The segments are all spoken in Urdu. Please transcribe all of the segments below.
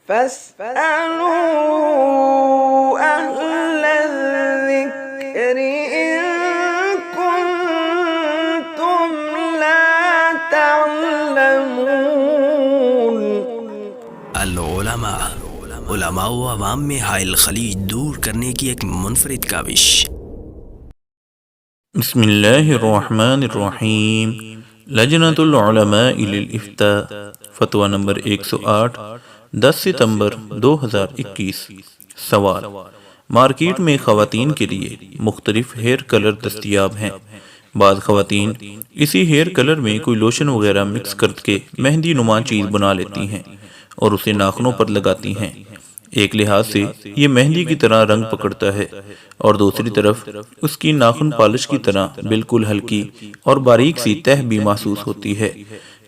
فاسألوا أهل الذكر إن كنتم لا تعلمون۔ علماء و عوام میں حائل خلیج دور کرنے کی ایک منفرد کاوش۔ بسم اللہ الرحمن الرحیم۔ لجنۃ العلماء للافتاء فتویٰ نمبر 108 10 ستمبر 2021۔ سوال: مارکیٹ میں خواتین کے لیے مختلف ہیئر کلر دستیاب ہیں۔ بعض خواتین اسی ہیئر کلر میں کوئی لوشن وغیرہ مکس کر کے مہندی نما چیز بنا لیتی ہیں اور اسے ناخنوں پر لگاتی ہیں۔ ایک لحاظ سے یہ مہندی کی طرح رنگ پکڑتا ہے اور دوسری طرف اس کی ناخن پالش کی طرح بالکل ہلکی اور باریک سی تہ بھی محسوس ہوتی ہے۔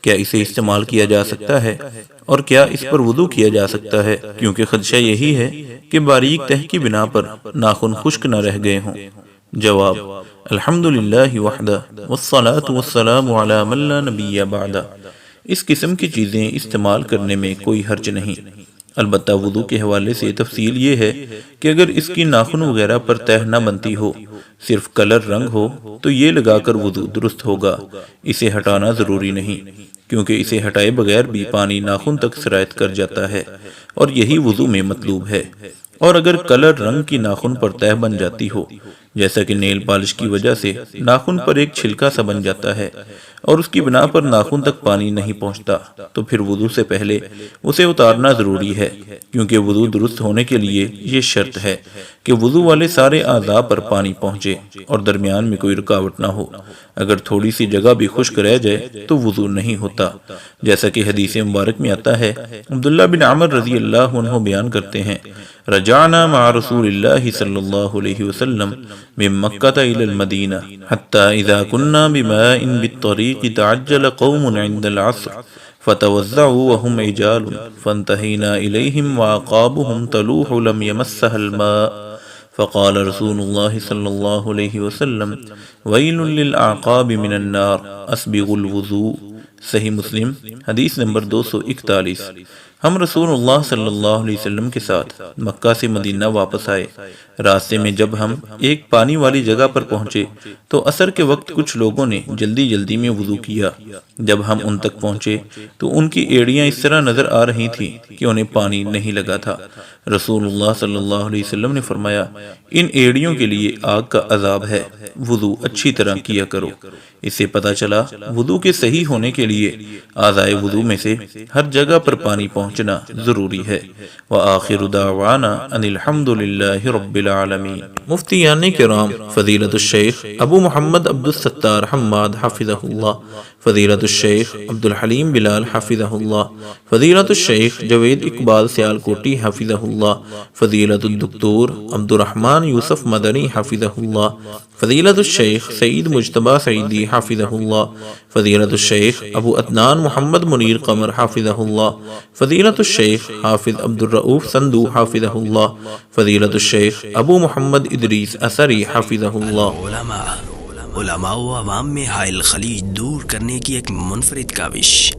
کیا اسے استعمال کیا جا سکتا ہے اور کیا اس پر وضو کیا جا سکتا ہے؟ کیونکہ خدشہ یہی ہے کہ باریک تہ کی بنا پر ناخن خشک نہ رہ گئے ہوں۔ جواب: الحمدللہ وحدہ والصلاة والسلام علی من لا نبی بعدہ۔ اس قسم کی چیزیں استعمال کرنے میں کوئی حرج نہیں، البتہ وضو کے حوالے سے تفصیل یہ ہے کہ اگر اس کی ناخن وغیرہ پر تہ نہ بنتی ہو، صرف کلر رنگ ہو، تو یہ لگا کر وضو درست ہوگا۔ اسے ہٹانا ضروری نہیں، کیونکہ اسے ہٹائے بغیر بھی پانی ناخن تک سرایت کر جاتا ہے اور یہی وضو میں مطلوب ہے۔ اور اگر کلر رنگ کی ناخن پر تہ بن جاتی ہو، جیسا کہ نیل پالش کی وجہ سے ناخن پر ایک چھلکا سا بن جاتا ہے اور اس کی بنا پر ناخن تک پانی نہیں پہنچتا، تو پھر وضو سے پہلے اسے اتارنا ضروری ہے، کیونکہ وضو درست ہونے کے لیے یہ شرط ہے کہ وضو والے سارے اعضاء پر پانی پہنچے اور درمیان میں کوئی رکاوٹ نہ ہو۔ اگر تھوڑی سی جگہ بھی خشک رہ جائے تو وضو نہیں ہوتا، جیسا کہ حدیث مبارک میں آتا ہے۔ عبداللہ بن عمر رضی اللہ عنہ بیان کرتے ہیں، رجعنا مع رسول اللہ صلی اللہ علیہ وسلم من مکہ الى المدینہ حتی اذا كنا بماء بالطریق تعجل قوم عند العصر فتوزعوا وهم عجال فانتهينا إليهم وعقابهم تلوح لم يمسها الماء فقال رسول الله صلى الله عليه وسلم ويل للأعقاب من النار أسبغوا الوضوء۔ صحیح مسلم حدیث نمبر 241۔ ہم رسول اللہ صلی اللہ علیہ وسلم کے ساتھ مکہ سے مدینہ واپس آئے۔ راستے میں جب ہم ایک پانی والی جگہ پر پہنچے تو عصر کے وقت کچھ لوگوں نے جلدی جلدی میں وضو کیا۔ جب ہم ان تک پہنچے تو ان کی ایڑیاں اس طرح نظر آ رہی تھیں کہ انہیں پانی نہیں لگا تھا۔ رسول اللہ صلی اللہ علیہ وسلم نے فرمایا، ان ایڑیوں کے لیے آگ کا عذاب ہے، وضو اچھی طرح کیا کرو۔ اس سے پتہ چلا وضو کے صحیح ہونے کے لیے اعضائے وضو میں سے ہر جگہ پر پانی پہنچنا ضروری ہے۔ وآخر دعوانا ان الحمد للہ رب العالمین۔ مفتیان کرام فضیلت الشیخ ابو محمد عبد الستار حماد حفظہ اللہ، فضیلت الشیخ عبد الحلیم بلال حفظہ اللہ، فضیلت الشیخ جوید اقبال سیالکوٹی حفظہ اللہ، فضیلت الدکتور عبد الرحمن یوسف مدنی حفظہ اللہ، فضیلت الشیخ سعید مجتبی سعیدی حفظہ اللہ، فضیلت الشیخ ابو عدنان محمد منیر قمر حفظہ اللہ، فضیلت الشیخ حافظ عبد الرؤوف سندو حفظہ اللہ، فضیلت الشیخ ابو محمد ادریس اثری حفظہ اللہ۔ علماء و عوام میں حائل خلیج دور کرنے کی ایک منفرد کاوش۔